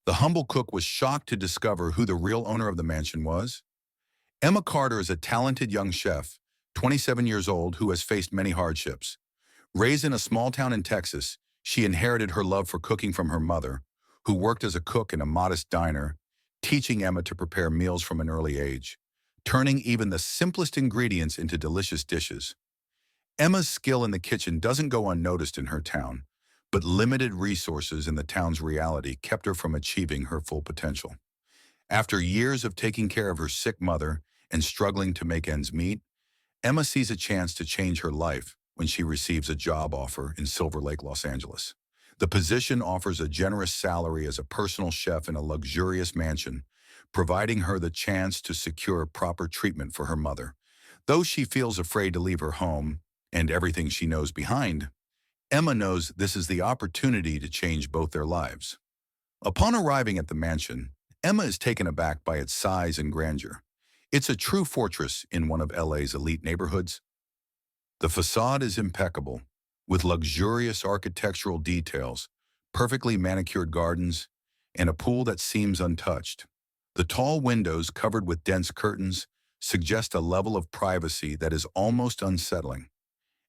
The humble cook was shocked to discover who the real owner of the mansion was. Emma Carter is a talented young chef, 27 years old, who has faced many hardships. Raised in a small town in Texas, she inherited her love for cooking from her mother, who worked as a cook in a modest diner, teaching Emma to prepare meals from an early age, turning even the simplest ingredients into delicious dishes. Emma's skill in the kitchen doesn't go unnoticed in her town, but limited resources in the town's reality kept her from achieving her full potential. After years of taking care of her sick mother and struggling to make ends meet, Emma sees a chance to change her life when she receives a job offer in Silver Lake, Los Angeles. The position offers a generous salary as a personal chef in a luxurious mansion, providing her the chance to secure proper treatment for her mother. Though she feels afraid to leave her home and everything she knows behind, Emma knows this is the opportunity to change both their lives. Upon arriving at the mansion, Emma is taken aback by its size and grandeur. It's a true fortress in one of LA's elite neighborhoods. The facade is impeccable, with luxurious architectural details, perfectly manicured gardens, and a pool that seems untouched. The tall windows, covered with dense curtains, suggest a level of privacy that is almost unsettling,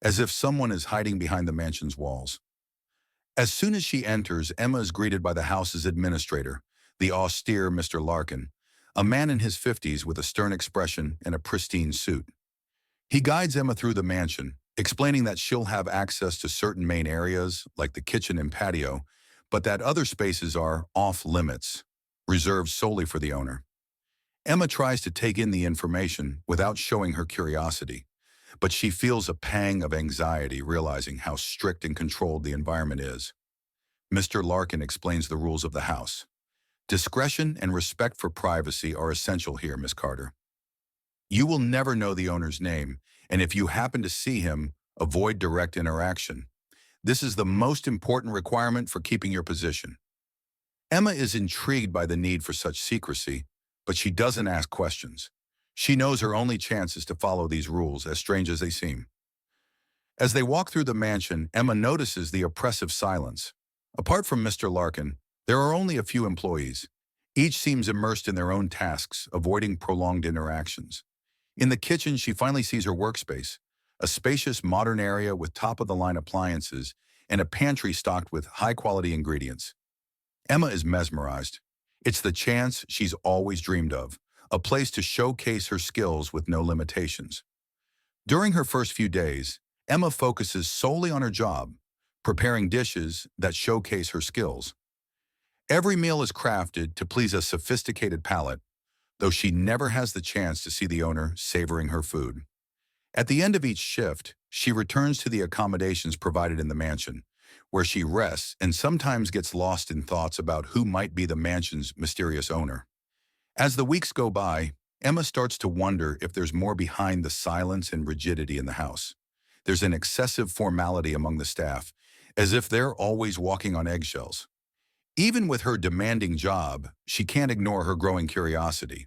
as if someone is hiding behind the mansion's walls. As soon as she enters, Emma is greeted by the house's administrator, the austere Mr. Larkin, a man in his 50s with a stern expression and a pristine suit. He guides Emma through the mansion, explaining that she'll have access to certain main areas, like the kitchen and patio, but that other spaces are off-limits, reserved solely for the owner. Emma tries to take in the information without showing her curiosity, but she feels a pang of anxiety realizing how strict and controlled the environment is. Mr. Larkin explains the rules of the house. Discretion and respect for privacy are essential here, Miss Carter. You will never know the owner's name, and if you happen to see him, avoid direct interaction. This is the most important requirement for keeping your position. Emma is intrigued by the need for such secrecy, but she doesn't ask questions. She knows her only chance is to follow these rules, as strange as they seem. As they walk through the mansion, Emma notices the oppressive silence. Apart from Mr. Larkin, there are only a few employees. Each seems immersed in their own tasks, avoiding prolonged interactions. In the kitchen, she finally sees her workspace, a spacious modern area with top-of-the-line appliances and a pantry stocked with high-quality ingredients. Emma is mesmerized. It's the chance she's always dreamed of, a place to showcase her skills with no limitations. During her first few days, Emma focuses solely on her job, preparing dishes that showcase her skills. Every meal is crafted to please a sophisticated palate, though she never has the chance to see the owner savoring her food. At the end of each shift, she returns to the accommodations provided in the mansion, where she rests and sometimes gets lost in thoughts about who might be the mansion's mysterious owner. As the weeks go by, Emma starts to wonder if there's more behind the silence and rigidity in the house. There's an excessive formality among the staff, as if they're always walking on eggshells. Even with her demanding job, she can't ignore her growing curiosity.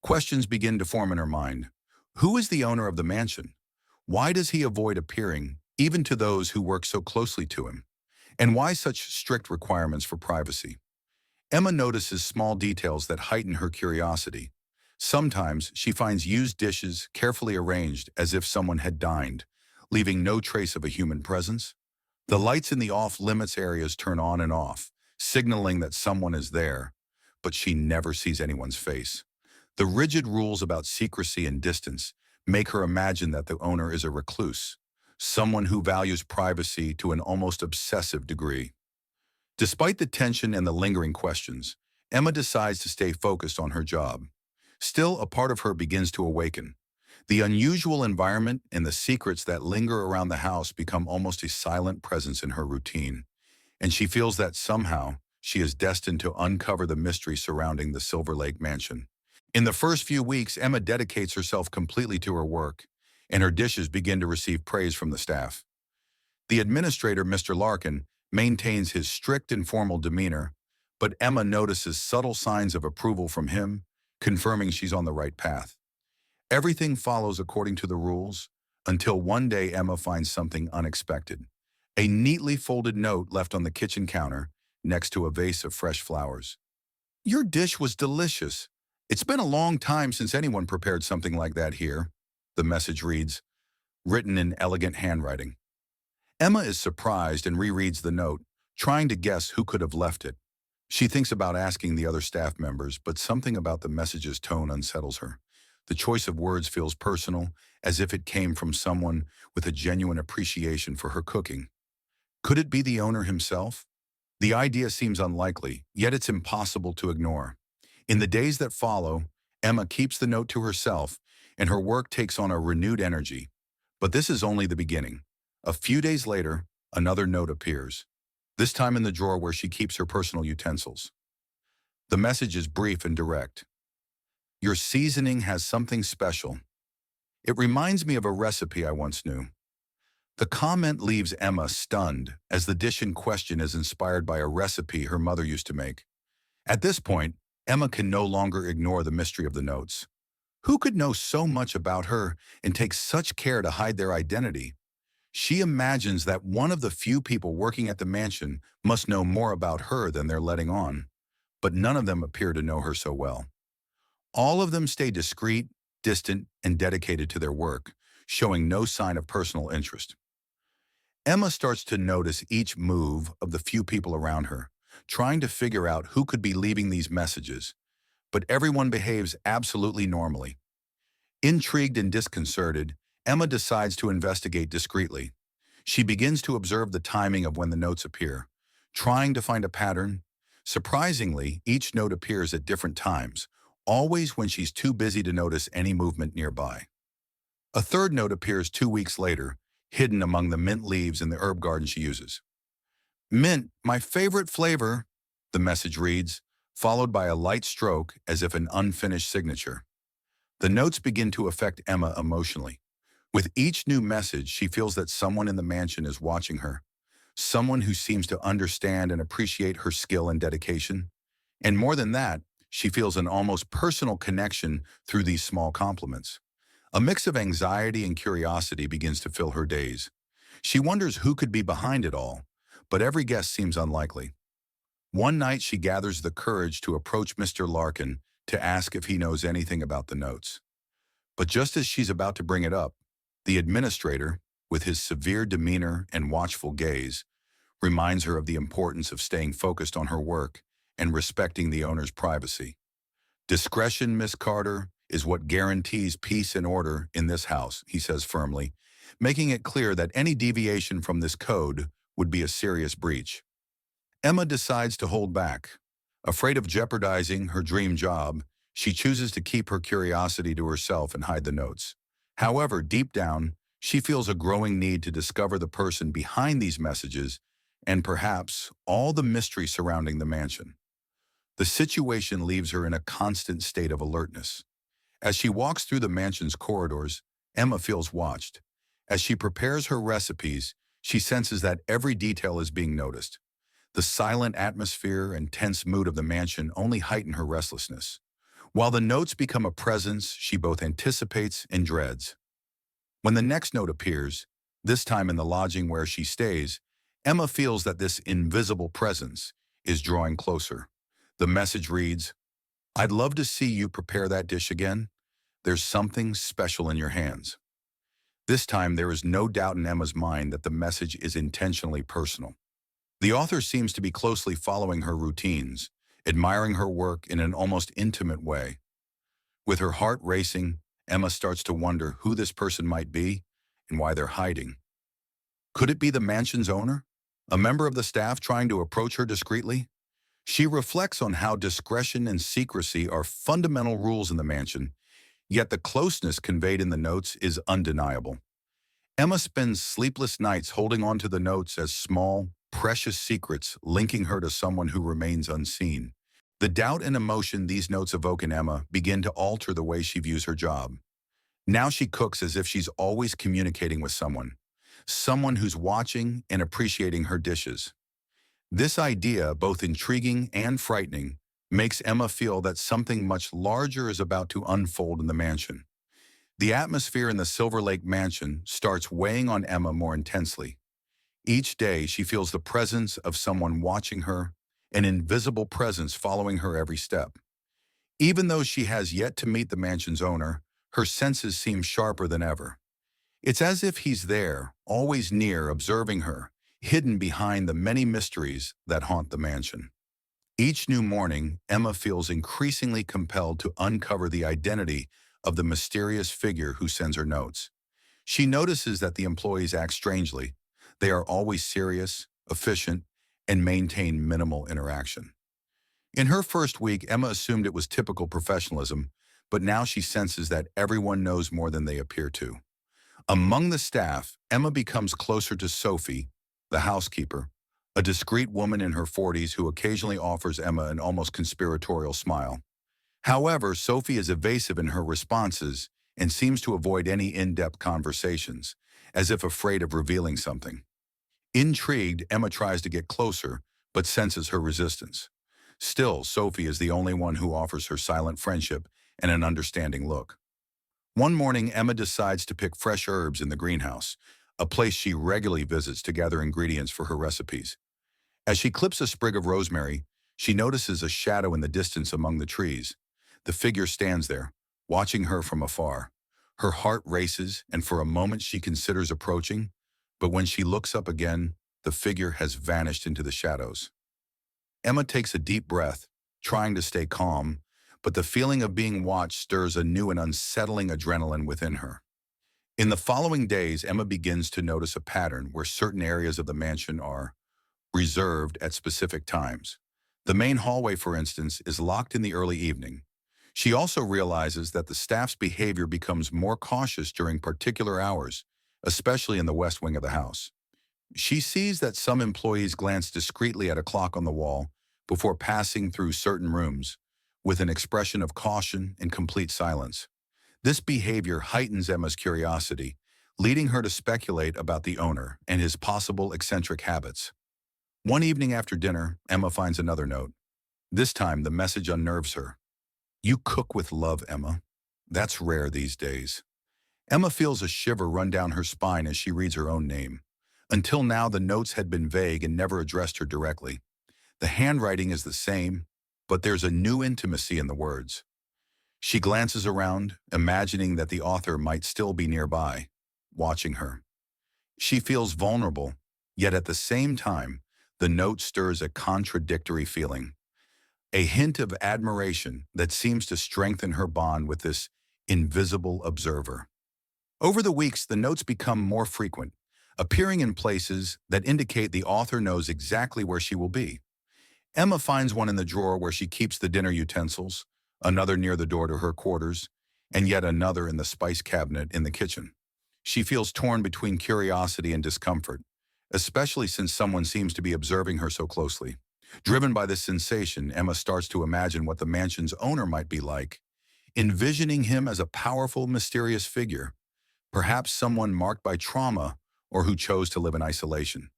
Questions begin to form in her mind. Who is the owner of the mansion? Why does he avoid appearing, even to those who work so closely to him? And why such strict requirements for privacy? Emma notices small details that heighten her curiosity. Sometimes she finds used dishes carefully arranged as if someone had dined, leaving no trace of a human presence. The lights in the off-limits areas turn on and off, signaling that someone is there, but she never sees anyone's face. The rigid rules about secrecy and distance make her imagine that the owner is a recluse, someone who values privacy to an almost obsessive degree. Despite the tension and the lingering questions, Emma decides to stay focused on her job. Still, a part of her begins to awaken. The unusual environment and the secrets that linger around the house become almost a silent presence in her routine, and she feels that somehow she is destined to uncover the mystery surrounding the Silver Lake mansion. In the first few weeks, Emma dedicates herself completely to her work, and her dishes begin to receive praise from the staff. The administrator, Mr. Larkin, maintains his strict and formal demeanor, but Emma notices subtle signs of approval from him, confirming she's on the right path. Everything follows according to the rules, until one day Emma finds something unexpected. A neatly folded note left on the kitchen counter next to a vase of fresh flowers. Your dish was delicious. It's been a long time since anyone prepared something like that here. The message reads, written in elegant handwriting. Emma is surprised and rereads the note, trying to guess who could have left it. She thinks about asking the other staff members, but something about the message's tone unsettles her. The choice of words feels personal, as if it came from someone with a genuine appreciation for her cooking. Could it be the owner himself? The idea seems unlikely, yet it's impossible to ignore. In the days that follow, Emma keeps the note to herself, and her work takes on a renewed energy. But this is only the beginning. A few days later, another note appears, this time in the drawer where she keeps her personal utensils. The message is brief and direct. Your seasoning has something special. It reminds me of a recipe I once knew. The comment leaves Emma stunned, as the dish in question is inspired by a recipe her mother used to make. At this point, Emma can no longer ignore the mystery of the notes. Who could know so much about her and take such care to hide their identity? She imagines that one of the few people working at the mansion must know more about her than they're letting on, but none of them appear to know her so well. All of them stay discreet, distant, and dedicated to their work, showing no sign of personal interest. Emma starts to notice each move of the few people around her, trying to figure out who could be leaving these messages, but everyone behaves absolutely normally. Intrigued and disconcerted, Emma decides to investigate discreetly. She begins to observe the timing of when the notes appear, trying to find a pattern. Surprisingly, each note appears at different times, always when she's too busy to notice any movement nearby. A third note appears 2 weeks later, hidden among the mint leaves in the herb garden she uses. Mint, my favorite flavor, the message reads, followed by a light stroke as if an unfinished signature. The notes begin to affect Emma emotionally. With each new message, she feels that someone in the mansion is watching her, someone who seems to understand and appreciate her skill and dedication. And more than that, she feels an almost personal connection through these small compliments. A mix of anxiety and curiosity begins to fill her days. She wonders who could be behind it all, but every guess seems unlikely. One night she gathers the courage to approach Mr. Larkin to ask if he knows anything about the notes. But just as she's about to bring it up, the administrator, with his severe demeanor and watchful gaze, reminds her of the importance of staying focused on her work and respecting the owner's privacy. Discretion, Miss Carter, is what guarantees peace and order in this house, he says firmly, making it clear that any deviation from this code would be a serious breach. Emma decides to hold back. Afraid of jeopardizing her dream job, she chooses to keep her curiosity to herself and hide the notes. However, deep down, she feels a growing need to discover the person behind these messages and perhaps all the mystery surrounding the mansion. The situation leaves her in a constant state of alertness. As she walks through the mansion's corridors, Emma feels watched. As she prepares her recipes, she senses that every detail is being noticed. The silent atmosphere and tense mood of the mansion only heighten her restlessness, while the notes become a presence she both anticipates and dreads. When the next note appears, this time in the lodging where she stays, Emma feels that this invisible presence is drawing closer. The message reads, I'd love to see you prepare that dish again. There's something special in your hands. This time, there is no doubt in Emma's mind that the message is intentionally personal. The author seems to be closely following her routines, admiring her work in an almost intimate way. With her heart racing, Emma starts to wonder who this person might be and why they're hiding. Could it be the mansion's owner? A member of the staff trying to approach her discreetly? She reflects on how discretion and secrecy are fundamental rules in the mansion, yet the closeness conveyed in the notes is undeniable. Emma spends sleepless nights holding on to the notes as small, precious secrets linking her to someone who remains unseen. The doubt and emotion these notes evoke in Emma begin to alter the way she views her job. Now she cooks as if she's always communicating with someone who's watching and appreciating her dishes. This idea, both intriguing and frightening, makes Emma feel that something much larger is about to unfold in the mansion. The atmosphere in the Silver Lake mansion starts weighing on Emma more intensely. Each day, she feels the presence of someone watching her, an invisible presence following her every step. Even though she has yet to meet the mansion's owner, her senses seem sharper than ever. It's as if he's there, always near, observing her, hidden behind the many mysteries that haunt the mansion. Each new morning, Emma feels increasingly compelled to uncover the identity of the mysterious figure who sends her notes. She notices that the employees act strangely. They are always serious, efficient, and maintain minimal interaction. In her first week, Emma assumed it was typical professionalism, but now she senses that everyone knows more than they appear to. Among the staff, Emma becomes closer to Sophie, the housekeeper, a discreet woman in her 40s who occasionally offers Emma an almost conspiratorial smile. However, Sophie is evasive in her responses and seems to avoid any in-depth conversations, as if afraid of revealing something. Intrigued, Emma tries to get closer, but senses her resistance. Still, Sophie is the only one who offers her silent friendship and an understanding look. One morning, Emma decides to pick fresh herbs in the greenhouse, a place she regularly visits to gather ingredients for her recipes. As she clips a sprig of rosemary, she notices a shadow in the distance among the trees. The figure stands there, watching her from afar. Her heart races, and for a moment she considers approaching, but when she looks up again, the figure has vanished into the shadows. Emma takes a deep breath, trying to stay calm, but the feeling of being watched stirs a new and unsettling adrenaline within her. In the following days, Emma begins to notice a pattern where certain areas of the mansion are reserved at specific times. The main hallway, for instance, is locked in the early evening. She also realizes that the staff's behavior becomes more cautious during particular hours, especially in the west wing of the house. She sees that some employees glance discreetly at a clock on the wall before passing through certain rooms, with an expression of caution and complete silence. This behavior heightens Emma's curiosity, leading her to speculate about the owner and his possible eccentric habits. One evening after dinner, Emma finds another note. This time, the message unnerves her. "You cook with love, Emma. That's rare these days." Emma feels a shiver run down her spine as she reads her own name. Until now, the notes had been vague and never addressed her directly. The handwriting is the same, but there's a new intimacy in the words. She glances around, imagining that the author might still be nearby, watching her. She feels vulnerable, yet at the same time, the note stirs a contradictory feeling, a hint of admiration that seems to strengthen her bond with this invisible observer. Over the weeks, the notes become more frequent, appearing in places that indicate the author knows exactly where she will be. Emma finds one in the drawer where she keeps the dinner utensils, another near the door to her quarters, and yet another in the spice cabinet in the kitchen. She feels torn between curiosity and discomfort, especially since someone seems to be observing her so closely. Driven by this sensation, Emma starts to imagine what the mansion's owner might be like, envisioning him as a powerful, mysterious figure, perhaps someone marked by trauma or who chose to live in isolation.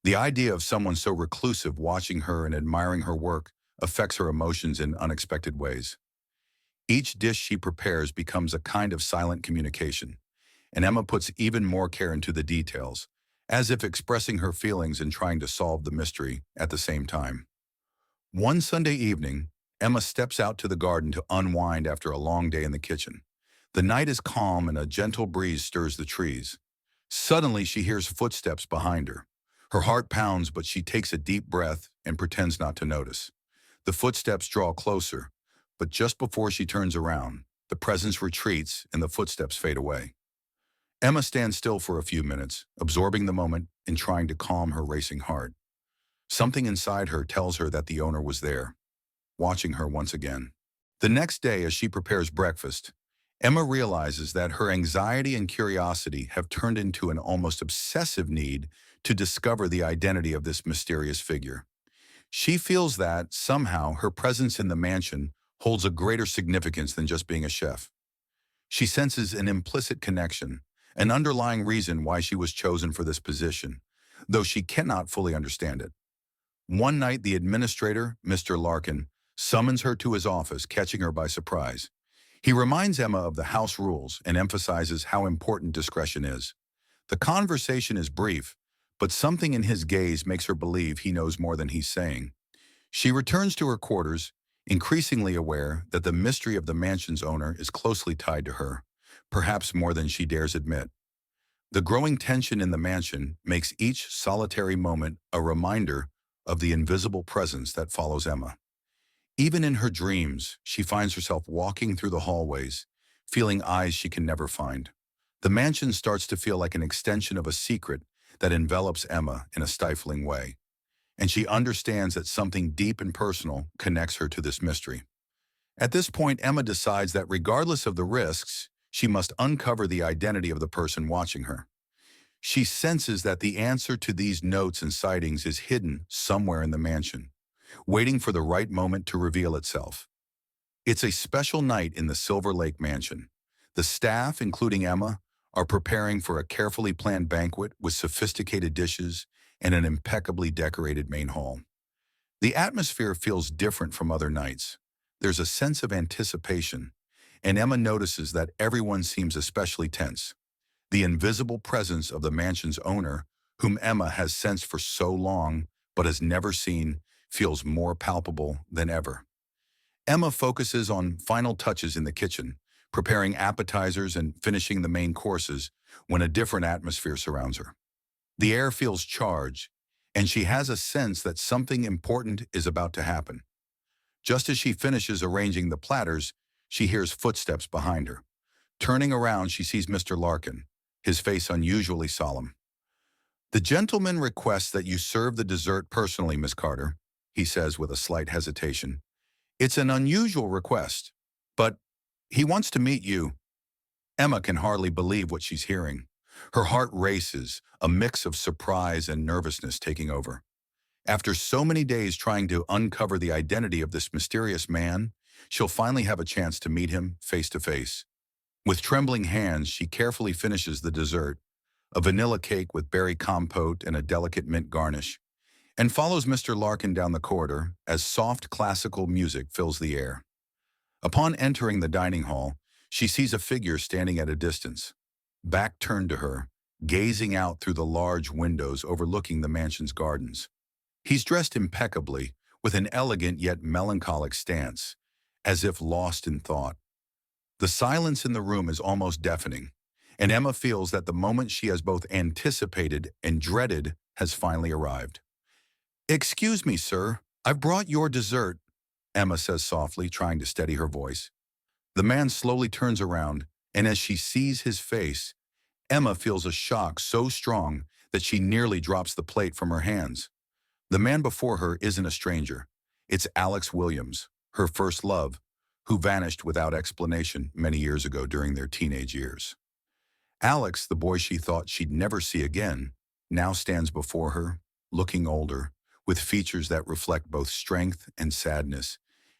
The idea of someone so reclusive watching her and admiring her work affects her emotions in unexpected ways. Each dish she prepares becomes a kind of silent communication, and Emma puts even more care into the details, as if expressing her feelings and trying to solve the mystery at the same time. One Sunday evening, Emma steps out to the garden to unwind after a long day in the kitchen. The night is calm and a gentle breeze stirs the trees. Suddenly, she hears footsteps behind her. Her heart pounds, but she takes a deep breath and pretends not to notice. The footsteps draw closer, but just before she turns around, the presence retreats and the footsteps fade away. Emma stands still for a few minutes, absorbing the moment and trying to calm her racing heart. Something inside her tells her that the owner was there, watching her once again. The next day, as she prepares breakfast, Emma realizes that her anxiety and curiosity have turned into an almost obsessive need to discover the identity of this mysterious figure. She feels that, somehow, her presence in the mansion holds a greater significance than just being a chef. She senses an implicit connection, an underlying reason why she was chosen for this position, though she cannot fully understand it. One night, the administrator, Mr. Larkin, summons her to his office, catching her by surprise. He reminds Emma of the house rules and emphasizes how important discretion is. The conversation is brief, but something in his gaze makes her believe he knows more than he's saying. She returns to her quarters, increasingly aware that the mystery of the mansion's owner is closely tied to her, perhaps more than she dares admit. The growing tension in the mansion makes each solitary moment a reminder of the invisible presence that follows Emma. Even in her dreams, she finds herself walking through the hallways, feeling eyes she can never find. The mansion starts to feel like an extension of a secret that envelops Emma in a stifling way, and she understands that something deep and personal connects her to this mystery. At this point, Emma decides that regardless of the risks, she must uncover the identity of the person watching her. She senses that the answer to these notes and sightings is hidden somewhere in the mansion, waiting for the right moment to reveal itself. It's a special night in the Silver Lake Mansion. The staff, including Emma, are preparing for a carefully planned banquet with sophisticated dishes and an impeccably decorated main hall. The atmosphere feels different from other nights. There's a sense of anticipation, and Emma notices that everyone seems especially tense. The invisible presence of the mansion's owner, whom Emma has sensed for so long but has never seen, feels more palpable than ever. Emma focuses on final touches in the kitchen, preparing appetizers and finishing the main courses when a different atmosphere surrounds her. The air feels charged, and she has a sense that something important is about to happen. Just as she finishes arranging the platters, she hears footsteps behind her. Turning around, she sees Mr. Larkin, his face unusually solemn. "The gentleman requests that you serve the dessert personally, Miss Carter," he says with a slight hesitation. "It's an unusual request, but he wants to meet you." Emma can hardly believe what she's hearing. Her heart races, a mix of surprise and nervousness taking over. After so many days trying to uncover the identity of this mysterious man, she'll finally have a chance to meet him face to face. With trembling hands, she carefully finishes the dessert, a vanilla cake with berry compote and a delicate mint garnish, and follows Mr. Larkin down the corridor as soft classical music fills the air. Upon entering the dining hall, she sees a figure standing at a distance, back turned to her, gazing out through the large windows overlooking the mansion's gardens. He's dressed impeccably, with an elegant yet melancholic stance, as if lost in thought. The silence in the room is almost deafening, and Emma feels that the moment she has both anticipated and dreaded has finally arrived. "Excuse me, sir, I've brought your dessert," Emma says softly, trying to steady her voice. The man slowly turns around, and as she sees his face, Emma feels a shock so strong that she nearly drops the plate from her hands. The man before her isn't a stranger. It's Alex Williams, her first love, who vanished without explanation many years ago during their teenage years. Alex, the boy she thought she'd never see again, now stands before her, looking older, with features that reflect both strength and sadness,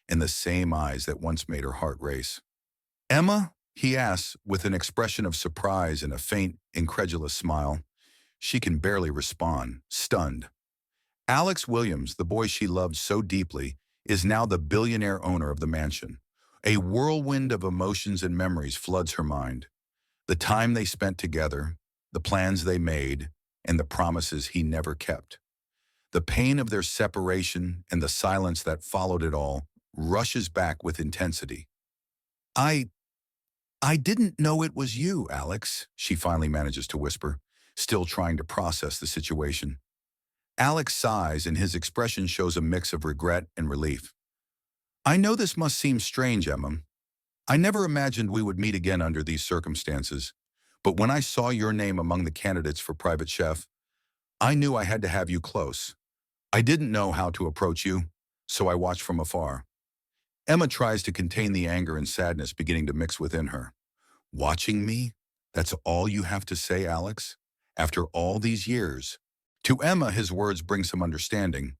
and the same eyes that once made her heart race. "Emma?" he asks, with an expression of surprise and a faint, incredulous smile. She can barely respond, stunned. Alex Williams, the boy she loved so deeply, is now the billionaire owner of the mansion. A whirlwind of emotions and memories floods her mind. The time they spent together, the plans they made, and the promises he never kept. The pain of their separation and the silence that followed it all rushes back with intensity. I I didn't know it was you, Alex," she finally manages to whisper, still trying to process the situation. Alex sighs, and his expression shows a mix of regret and relief. "I know this must seem strange, Emma. I never imagined we would meet again under these circumstances, but when I saw your name among the candidates for private chef, I knew I had to have you close. I didn't know how to approach you, so I watched from afar." Emma tries to contain the anger and sadness beginning to mix within her. "Watching me? That's all you have to say, Alex? After all these years?" To Emma, his words bring some understanding,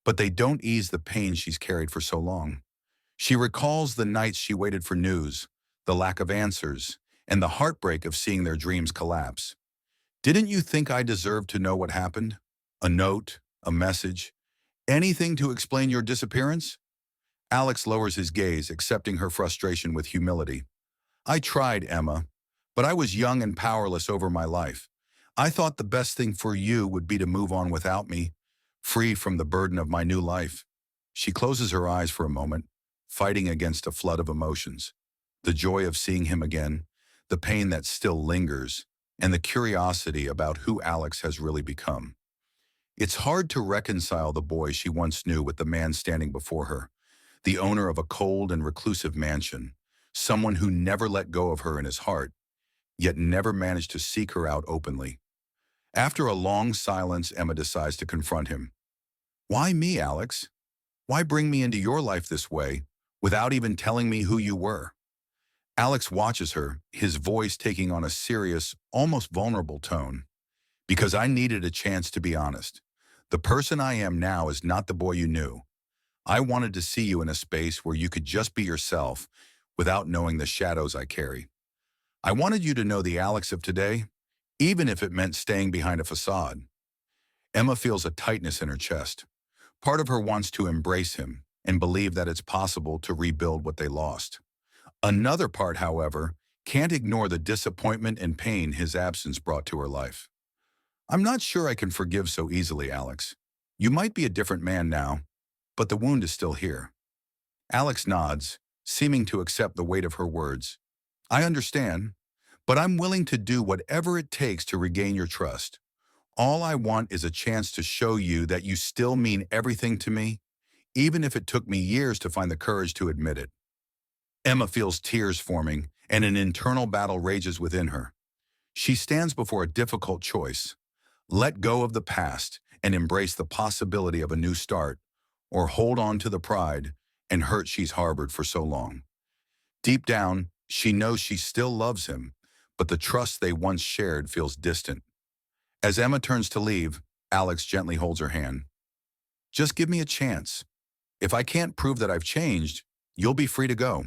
but they don't ease the pain she's carried for so long. She recalls the nights she waited for news, the lack of answers, and the heartbreak of seeing their dreams collapse. "Didn't you think I deserved to know what happened? A note, a message, anything to explain your disappearance?" Alex lowers his gaze, accepting her frustration with humility. "I tried, Emma, but I was young and powerless over my life. I thought the best thing for you would be to move on without me, free from the burden of my new life." She closes her eyes for a moment, fighting against a flood of emotions. The joy of seeing him again, the pain that still lingers, and the curiosity about who Alex has really become. It's hard to reconcile the boy she once knew with the man standing before her, the owner of a cold and reclusive mansion, someone who never let go of her in his heart, yet never managed to seek her out openly. After a long silence, Emma decides to confront him. Why me, Alex? Why bring me into your life this way, without even telling me who you were? Alex watches her, his voice taking on a serious, almost vulnerable tone. Because I needed a chance to be honest. The person I am now is not the boy you knew. I wanted to see you in a space where you could just be yourself without knowing the shadows I carry. I wanted you to know the Alex of today, even if it meant staying behind a facade. Emma feels a tightness in her chest. Part of her wants to embrace him and believe that it's possible to rebuild what they lost. Another part, however, can't ignore the disappointment and pain his absence brought to her life. I'm not sure I can forgive so easily, Alex. You might be a different man now, but the wound is still here. Alex nods, seeming to accept the weight of her words. I understand, but I'm willing to do whatever it takes to regain your trust. All I want is a chance to show you that you still mean everything to me, even if it took me years to find the courage to admit it. Emma feels tears forming, and an internal battle rages within her. She stands before a difficult choice. Let go of the past and embrace the possibility of a new start, or hold on to the pride and hurt she's harbored for so long. Deep down, she knows she still loves him, but the trust they once shared feels distant. As Emma turns to leave, Alex gently holds her hand. Just give me a chance. If I can't prove that I've changed, you'll be free to go,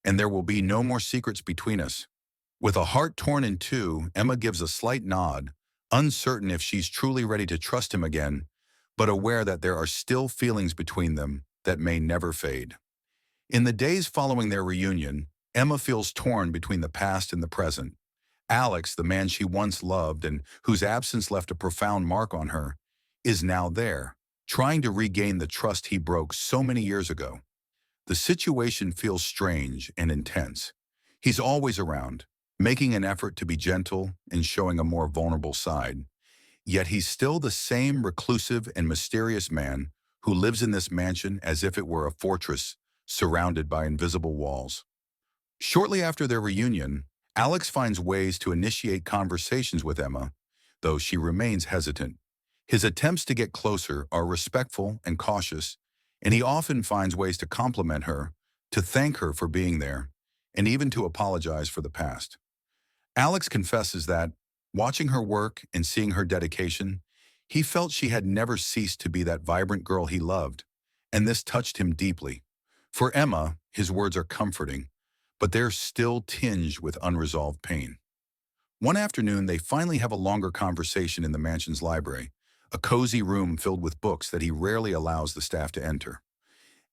and there will be no more secrets between us. With a heart torn in two, Emma gives a slight nod, uncertain if she's truly ready to trust him again, but aware that there are still feelings between them that may never fade. In the days following their reunion, Emma feels torn between the past and the present. Alex, the man she once loved and whose absence left a profound mark on her, is now there, trying to regain the trust he broke so many years ago. The situation feels strange and intense. He's always around, making an effort to be gentle and showing a more vulnerable side. Yet he's still the same reclusive and mysterious man who lives in this mansion as if it were a fortress surrounded by invisible walls. Shortly after their reunion, Alex finds ways to initiate conversations with Emma, though she remains hesitant. His attempts to get closer are respectful and cautious, and he often finds ways to compliment her, to thank her for being there, and even to apologize for the past. Alex confesses that, watching her work and seeing her dedication, he felt she had never ceased to be that vibrant girl he loved, and this touched him deeply. For Emma, his words are comforting, but they're still tinged with unresolved pain. One afternoon, they finally have a longer conversation in the mansion's library, a cozy room filled with books that he rarely allows the staff to enter.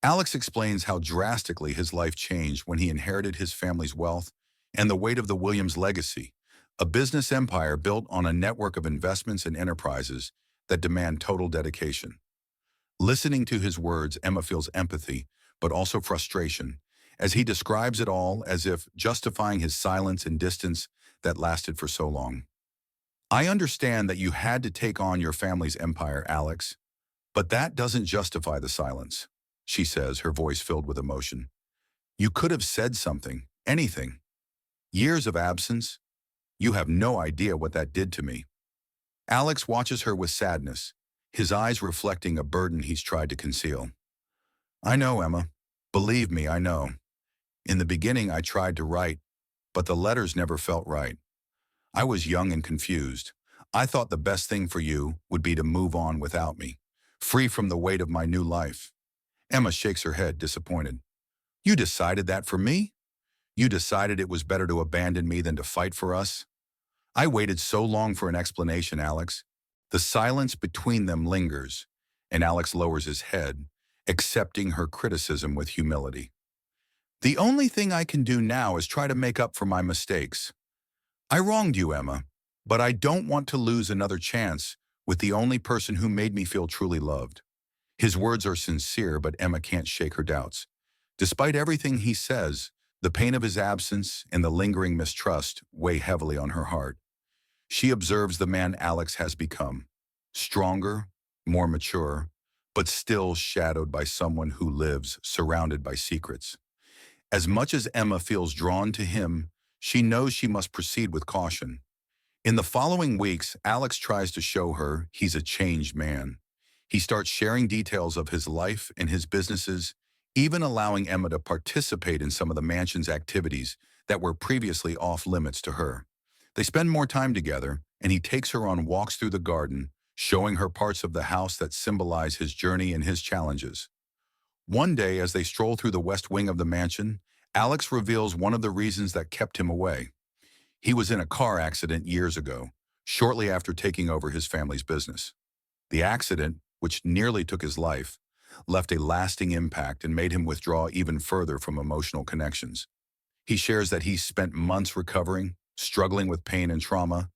Alex explains how drastically his life changed when he inherited his family's wealth and the weight of the Williams legacy, a business empire built on a network of investments and enterprises that demand total dedication. Listening to his words, Emma feels empathy, but also frustration, as he describes it all as if justifying his silence and distance that lasted for so long. I understand that you had to take on your family's empire, Alex, but that doesn't justify the silence, she says, her voice filled with emotion. You could have said something, anything. Years of absence, you have no idea what that did to me. Alex watches her with sadness, his eyes reflecting a burden he's tried to conceal. I know, Emma. Believe me, I know. In the beginning, I tried to write, but the letters never felt right. I was young and confused. I thought the best thing for you would be to move on without me, free from the weight of my new life. Emma shakes her head, disappointed. You decided that for me? You decided it was better to abandon me than to fight for us? I waited so long for an explanation, Alex. The silence between them lingers, and Alex lowers his head, accepting her criticism with humility. The only thing I can do now is try to make up for my mistakes. I wronged you, Emma, but I don't want to lose another chance with the only person who made me feel truly loved. His words are sincere, but Emma can't shake her doubts. Despite everything he says, the pain of his absence and the lingering mistrust weigh heavily on her heart. She observes the man Alex has become, stronger, more mature, but still shadowed by someone who lives surrounded by secrets. As much as Emma feels drawn to him, she knows she must proceed with caution. In the following weeks, Alex tries to show her he's a changed man. He starts sharing details of his life and his businesses, even allowing Emma to participate in some of the mansion's activities that were previously off limits to her. They spend more time together, and he takes her on walks through the garden, showing her parts of the house that symbolize his journey and his challenges. One day, as they stroll through the west wing of the mansion, Alex reveals one of the reasons that kept him away. He was in a car accident years ago, shortly after taking over his family's business. The accident, which nearly took his life, left a lasting impact and made him withdraw even further from emotional connections. He shares that he spent months recovering, struggling with pain and trauma,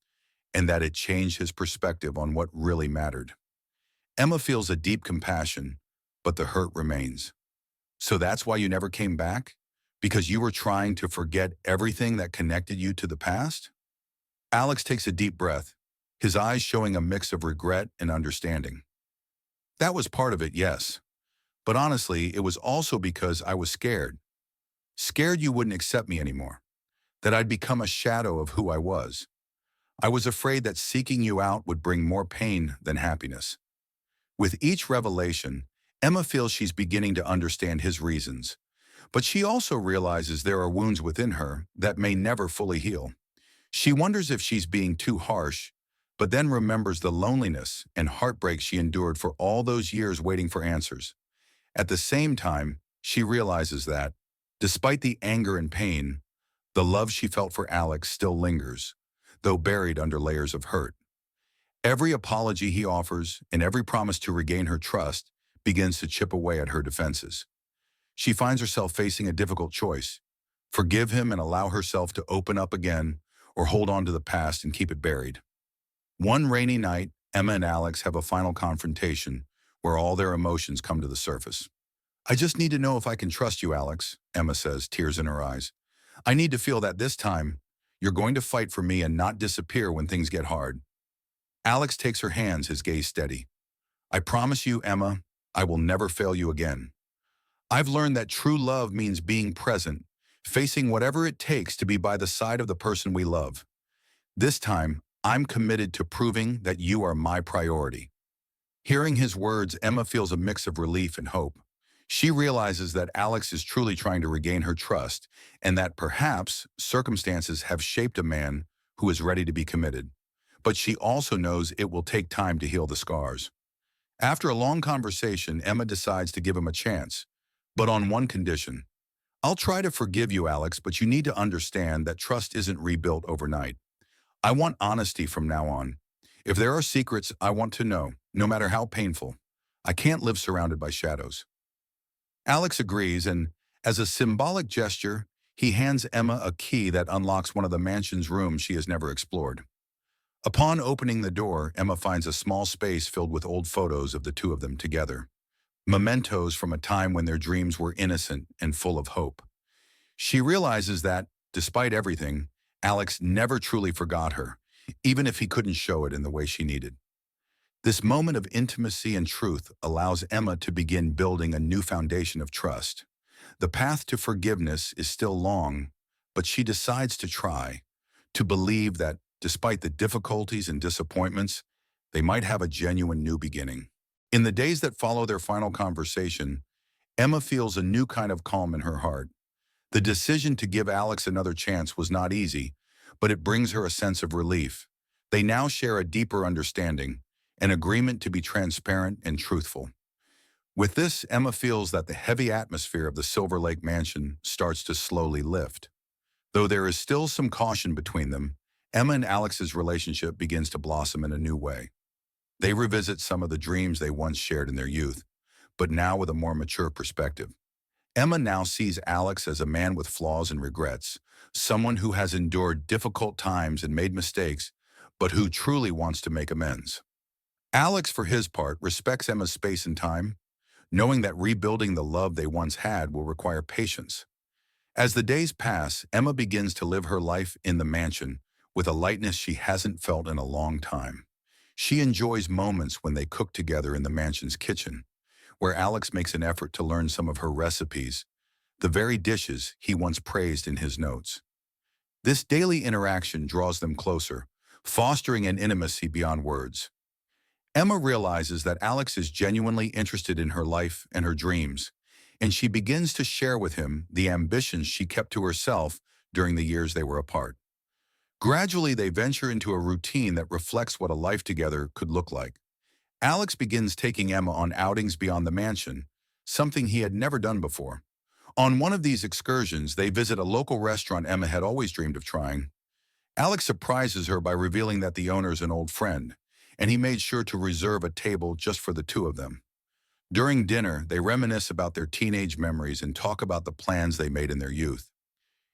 and that it changed his perspective on what really mattered. Emma feels a deep compassion, but the hurt remains. So that's why you never came back? Because you were trying to forget everything that connected you to the past? Alex takes a deep breath, his eyes showing a mix of regret and understanding. That was part of it, yes. But honestly, it was also because I was scared. Scared you wouldn't accept me anymore, that I'd become a shadow of who I was. I was afraid that seeking you out would bring more pain than happiness. With each revelation, Emma feels she's beginning to understand his reasons, but she also realizes there are wounds within her that may never fully heal. She wonders if she's being too harsh, but then remembers the loneliness and heartbreak she endured for all those years waiting for answers. At the same time, she realizes that, despite the anger and pain, the love she felt for Alex still lingers, though buried under layers of hurt. Every apology he offers and every promise to regain her trust begins to chip away at her defenses. She finds herself facing a difficult choice: forgive him and allow herself to open up again, or hold on to the past and keep it buried. One rainy night, Emma and Alex have a final confrontation where all their emotions come to the surface. "I just need to know if I can trust you, Alex," Emma says, tears in her eyes. "I need to feel that this time, you're going to fight for me and not disappear when things get hard." Alex takes her hands, his gaze steady. "I promise you, Emma, I will never fail you again. I've learned that true love means being present, facing whatever it takes to be by the side of the person we love. This time, I'm committed to proving that you are my priority." Hearing his words, Emma feels a mix of relief and hope. She realizes that Alex is truly trying to regain her trust, and that perhaps circumstances have shaped a man who is ready to be committed. But she also knows it will take time to heal the scars. After a long conversation, Emma decides to give him a chance, but on one condition. "I'll try to forgive you, Alex, but you need to understand that trust isn't rebuilt overnight. I want honesty from now on. If there are secrets, I want to know, no matter how painful. I can't live surrounded by shadows." Alex agrees, and as a symbolic gesture, he hands Emma a key that unlocks one of the mansion's rooms she has never explored. Upon opening the door, Emma finds a small space filled with old photos of the two of them together, mementos from a time when their dreams were innocent and full of hope. She realizes that, despite everything, Alex never truly forgot her, even if he couldn't show it in the way she needed. This moment of intimacy and truth allows Emma to begin building a new foundation of trust. The path to forgiveness is still long, but she decides to try, to believe that despite the difficulties and disappointments, they might have a genuine new beginning. In the days that follow their final conversation, Emma feels a new kind of calm in her heart. The decision to give Alex another chance was not easy, but it brings her a sense of relief. They now share a deeper understanding, an agreement to be transparent and truthful. With this, Emma feels that the heavy atmosphere of the Silver Lake mansion starts to slowly lift. Though there is still some caution between them, Emma and Alex's relationship begins to blossom in a new way. They revisit some of the dreams they once shared in their youth, but now with a more mature perspective. Emma now sees Alex as a man with flaws and regrets, someone who has endured difficult times and made mistakes, but who truly wants to make amends. Alex, for his part, respects Emma's space and time. knowing that rebuilding the love they once had will require patience. As the days pass, Emma begins to live her life in the mansion with a lightness she hasn't felt in a long time. She enjoys moments when they cook together in the mansion's kitchen, where Alex makes an effort to learn some of her recipes, the very dishes he once praised in his notes. This daily interaction draws them closer, fostering an intimacy beyond words. Emma realizes that Alex is genuinely interested in her life and her dreams, and she begins to share with him the ambitions she kept to herself during the years they were apart. Gradually, they venture into a routine that reflects what a life together could look like. Alex begins taking Emma on outings beyond the mansion, something he had never done before. On one of these excursions, they visit a local restaurant Emma had always dreamed of trying. Alex surprises her by revealing that the owner is an old friend, and he made sure to reserve a table just for the two of them. During dinner, they reminisce about their teenage memories and talk about the plans they made in their youth.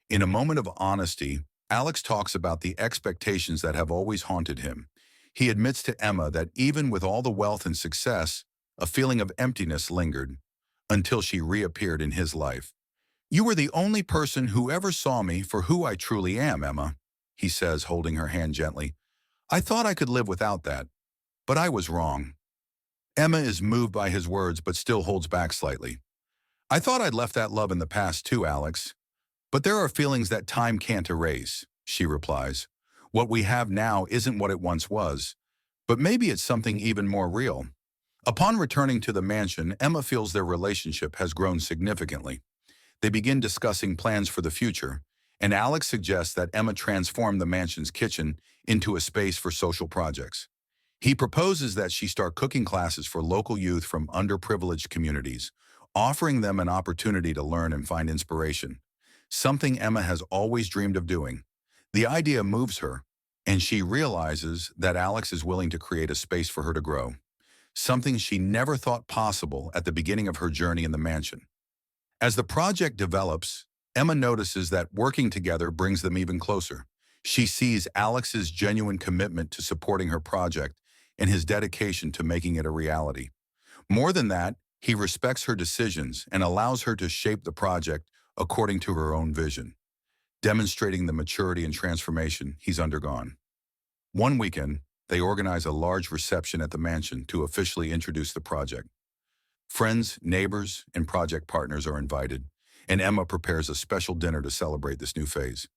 In a moment of honesty, Alex talks about the expectations that have always haunted him. He admits to Emma that even with all the wealth and success, a feeling of emptiness lingered until she reappeared in his life. "You were the only person who ever saw me for who I truly am, Emma," he says, holding her hand gently. "I thought I could live without that, but I was wrong." Emma is moved by his words but still holds back slightly. "I thought I'd left that love in the past too, Alex. But there are feelings that time can't erase," she replies. "What we have now isn't what it once was, but maybe it's something even more real." Upon returning to the mansion, Emma feels their relationship has grown significantly. They begin discussing plans for the future, and Alex suggests that Emma transform the mansion's kitchen into a space for social projects. He proposes that she start cooking classes for local youth from underprivileged communities, offering them an opportunity to learn and find inspiration, something Emma has always dreamed of doing. The idea moves her, and she realizes that Alex is willing to create a space for her to grow, something she never thought possible at the beginning of her journey in the mansion. As the project develops, Emma notices that working together brings them even closer. She sees Alex's genuine commitment to supporting her project and his dedication to making it a reality. More than that, he respects her decisions and allows her to shape the project according to her own vision, demonstrating the maturity and transformation he's undergone. One weekend, they organize a large reception at the mansion to officially introduce the project. Friends, neighbors, and project partners are invited, and Emma prepares a special dinner to celebrate this new phase.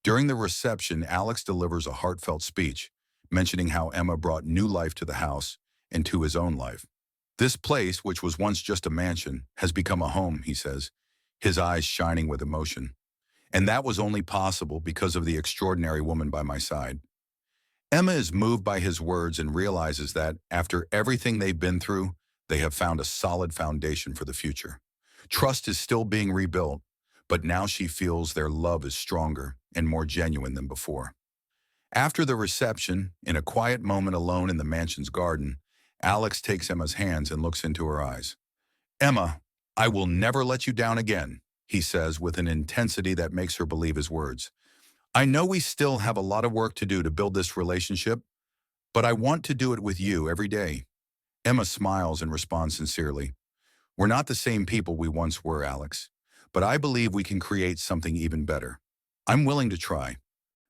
During the reception, Alex delivers a heartfelt speech, mentioning how Emma brought new life to the house and to his own life. "This place, which was once just a mansion, has become a home," he says, his eyes shining with emotion. "And that was only possible because of the extraordinary woman by my side." Emma is moved by his words and realizes that, after everything they've been through, they have found a solid foundation for the future. Trust is still being rebuilt, but now she feels their love is stronger and more genuine than before. After the reception, in a quiet moment alone in the mansion's garden, Alex takes Emma's hands and looks into her eyes. "Emma, I will never let you down again," he says with an intensity that makes her believe his words. "I know we still have a lot of work to do to build this relationship, but I want to do it with you every day." Emma smiles and responds sincerely. "We're not the same people we once were, Alex, but I believe we can create something even better. I'm willing to try."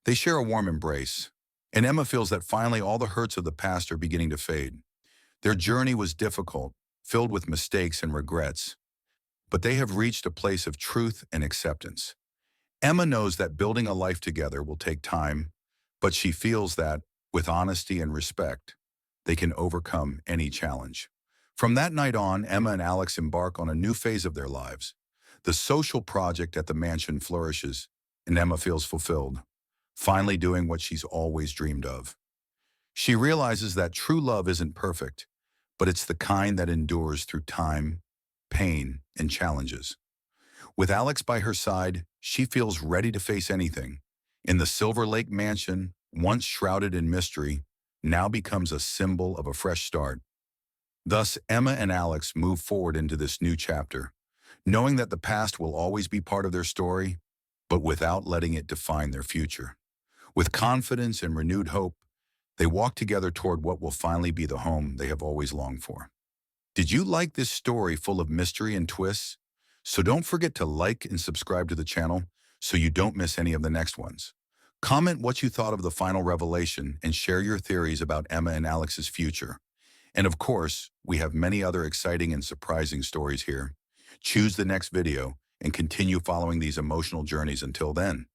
They share a warm embrace, and Emma feels that finally all the hurts of the past are beginning to fade. Their journey was difficult, filled with mistakes and regrets, but they have reached a place of truth and acceptance. Emma knows that building a life together will take time, but she feels that, with honesty and respect, they can overcome any challenge. From that night on, Emma and Alex embark on a new phase of their lives. The social project at the mansion flourishes, and Emma feels fulfilled, finally doing what she's always dreamed of. She realizes that true love isn't perfect, but it's the kind that endures through time, pain, and challenges. With Alex by her side, she feels ready to face anything. In the Silver Lake mansion, once shrouded in mystery, now becomes a symbol of a fresh start. Thus, Emma and Alex move forward into this new chapter, knowing that the past will always be part of their story, but without letting it define their future. With confidence and renewed hope, they walk together toward what will finally be the home they have always longed for. Did you like this story full of mystery and twists? So don't forget to like and subscribe to the channel so you don't miss any of the next ones. Comment what you thought of the final revelation and share your theories about Emma and Alex's future. And of course, we have many other exciting and surprising stories here. Choose the next video and continue following these emotional journeys until then.